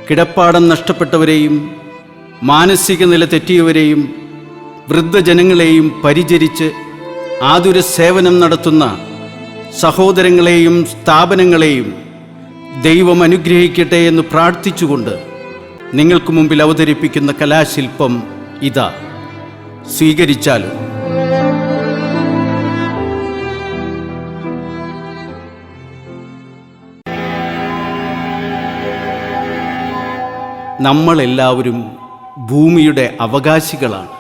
കിടപ്പാടം നഷ്ടപ്പെട്ടവരെയും മാനസിക നില തെറ്റിയവരെയും വൃദ്ധജനങ്ങളെയും പരിചരിച്ച് ആതുര സേവനം നടത്തുന്ന സഹോദരങ്ങളെയും സ്ഥാപനങ്ങളെയും ദൈവം അനുഗ്രഹിക്കട്ടെ എന്ന് പ്രാർത്ഥിച്ചുകൊണ്ട് നിങ്ങൾക്ക് മുമ്പിൽ അവതരിപ്പിക്കുന്ന കലാശില്പം ഇതാ, സ്വീകരിച്ചാലും. നമ്മളെല്ലാവരും ഭൂമിയുടെ അവകാശികളാണ്.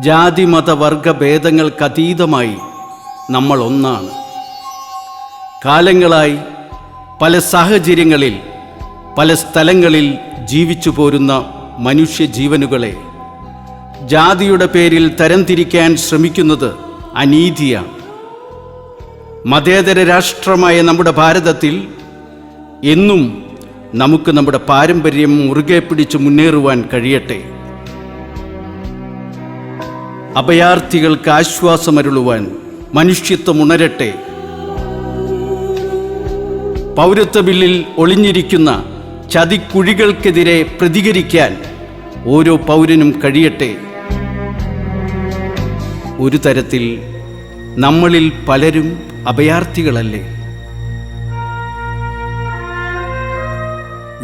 ജാതി മത വർഗ ഭേദങ്ങൾക്കതീതമായി നമ്മൾ ഒന്നാണ്. കാലങ്ങളായി പല സാഹചര്യങ്ങളിൽ പല സ്ഥലങ്ങളിൽ ജീവിച്ചു പോരുന്ന മനുഷ്യജീവനുകളെ ജാതിയുടെ പേരിൽ തരംതിരിക്കാൻ ശ്രമിക്കുന്നത് അനീതിയാണ്. മതേതര രാഷ്ട്രമായ നമ്മുടെ ഭാരതത്തിൽ എന്നും നമുക്ക് നമ്മുടെ പാരമ്പര്യം മുറുകെ പിടിച്ച് മുന്നേറുവാൻ കഴിയട്ടെ. അഭയാർത്ഥികൾക്ക് ആശ്വാസമരുളുവാൻ മനുഷ്യത്വം ഉണരട്ടെ. പൗരത്വ ബില്ലിൽ ഒളിഞ്ഞിരിക്കുന്ന ചതിക്കുഴികൾക്കെതിരെ പ്രതികരിക്കാൻ ഓരോ പൗരനും കഴിയട്ടെ. ഒരു തരത്തിൽ നമ്മളിൽ പലരും അഭയാർത്ഥികളല്ലേ?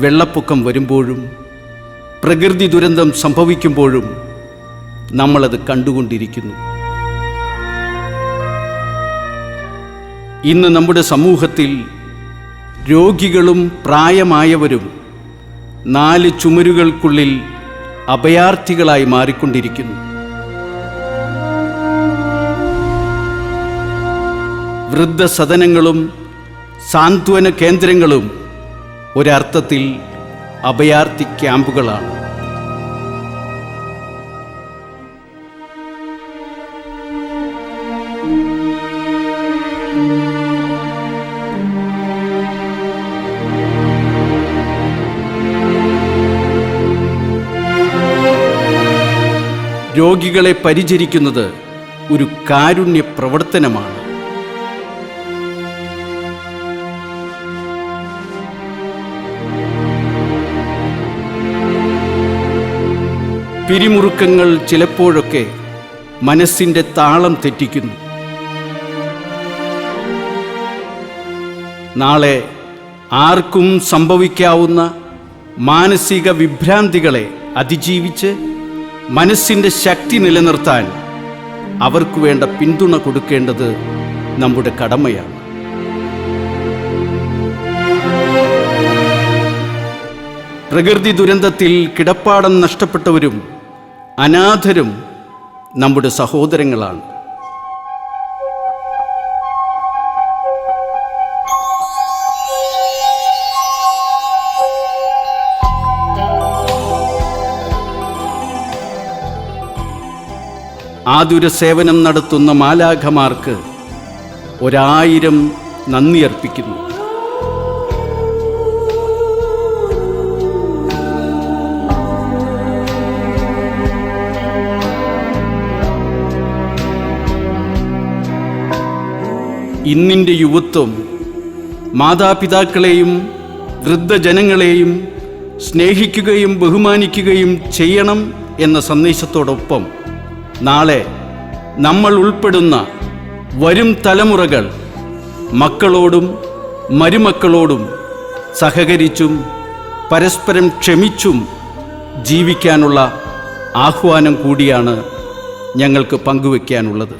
വെള്ളപ്പൊക്കം വരുമ്പോഴും പ്രകൃതി ദുരന്തം സംഭവിക്കുമ്പോഴും നമ്മളത് കണ്ടുകൊണ്ടിരിക്കുന്നു. ഇന്ന് നമ്മുടെ സമൂഹത്തിൽ രോഗികളും പ്രായമായവരും 4 ചുമരുകൾക്കുള്ളിൽ അഭയാർത്ഥികളായി മാറിക്കൊണ്ടിരിക്കുന്നു. വൃദ്ധസദനങ്ങളും സാന്ത്വന കേന്ദ്രങ്ങളും ഒരർത്ഥത്തിൽ അഭയാർത്ഥി ക്യാമ്പുകളാണ്. രോഗികളെ പരിചരിക്കുന്നത് ഒരു കാരുണ്യ പ്രവർത്തനമാണ്. പിരിമുറുക്കങ്ങൾ ചിലപ്പോഴൊക്കെ മനസ്സിൻ്റെ താളം തെറ്റിക്കുന്നു. നാളെ ആർക്കും സംഭവിക്കാവുന്ന മാനസിക വിഭ്രാന്തികളെ അതിജീവിച്ച് മനസ്സിൻ്റെ ശക്തി നിലനിർത്താൻ അവർക്ക് വേണ്ട പിന്തുണ കൊടുക്കേണ്ടത് നമ്മുടെ കടമയാണ്. പ്രകൃതി ദുരന്തത്തിൽ കിടപ്പാടം നഷ്ടപ്പെട്ടവരും അനാഥരും നമ്മുടെ സഹോദരങ്ങളാണ്. ആതുര സേവനം നടത്തുന്ന മാലാഖമാർക്ക് 1000 നന്ദി അർപ്പിക്കുന്നു. ഇന്നിൻ്റെ യുവത്വം മാതാപിതാക്കളെയും വൃദ്ധജനങ്ങളെയും സ്നേഹിക്കുകയും ബഹുമാനിക്കുകയും ചെയ്യണം എന്ന സന്ദേശത്തോടൊപ്പം നാളെ നമ്മൾ ഉൾപ്പെടുന്ന വരും തലമുറകൾ മക്കളോടും മരുമക്കളോടും സഹകരിച്ചും പരസ്പരം ക്ഷമിച്ചും ജീവിക്കാനുള്ള ആഹ്വാനം കൂടിയാണ് ഞങ്ങൾക്ക് പങ്കുവയ്ക്കാനുള്ളത്.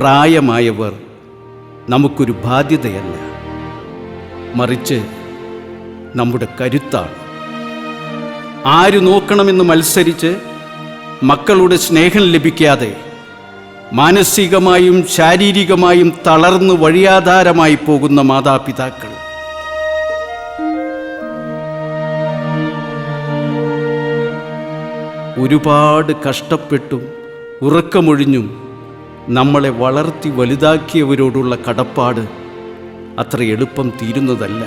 പ്രായമായവർ നമുക്കൊരു ബാധ്യതയല്ല, മറിച്ച് നമ്മുടെ കരുത്താണ്. ആര് നോക്കണമെന്ന് മത്സരിച്ച് മക്കളുടെ സ്നേഹം ലഭിക്കാതെ മാനസികമായും ശാരീരികമായും തളർന്ന് വഴിയാധാരമായി പോകുന്ന മാതാപിതാക്കൾ, ഒരുപാട് കഷ്ടപ്പെട്ടും ഉറക്കമൊഴിഞ്ഞും നമ്മളെ വളർത്തി വലുതാക്കിയവരോടുള്ള കടപ്പാട് അത്ര എളുപ്പം തീരുന്നതല്ല.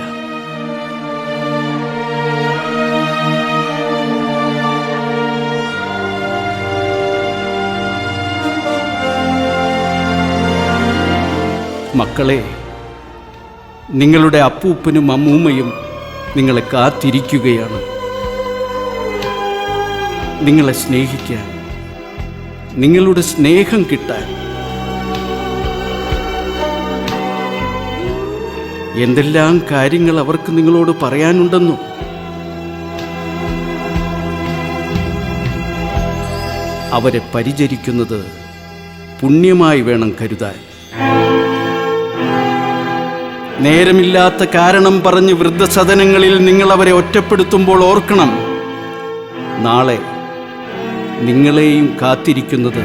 മക്കളെ, നിങ്ങളുടെ അപ്പൂപ്പനും അമ്മൂമ്മയും നിങ്ങളെ കാത്തിരിക്കുകയാണ്. നിങ്ങളെ സ്നേഹിക്കാൻ, നിങ്ങളുടെ സ്നേഹം കിട്ടാൻ. എന്തെല്ലാം കാര്യങ്ങൾ അവർക്ക് നിങ്ങളോട് പറയാനുണ്ടെന്നോ? അവരെ പരിചരിക്കുന്നത് പുണ്യമായി വേണം കരുതാൻ. നേരമില്ലാത്ത കാരണം പറഞ്ഞ് വൃദ്ധസദനങ്ങളിൽ നിങ്ങൾ അവരെ ഒറ്റപ്പെടുത്തുമ്പോൾ ഓർക്കണം, നാളെ നിങ്ങളെയും കാത്തിരിക്കുന്നത്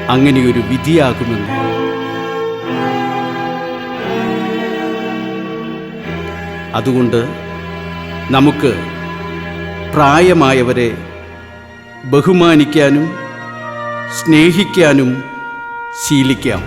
അങ്ങനെയൊരു വിധിയാകുമെന്ന്. അതുകൊണ്ട് നമുക്ക് പ്രായമായവരെ ബഹുമാനിക്കാനും സ്നേഹിക്കാനും ശീലിക്കാം.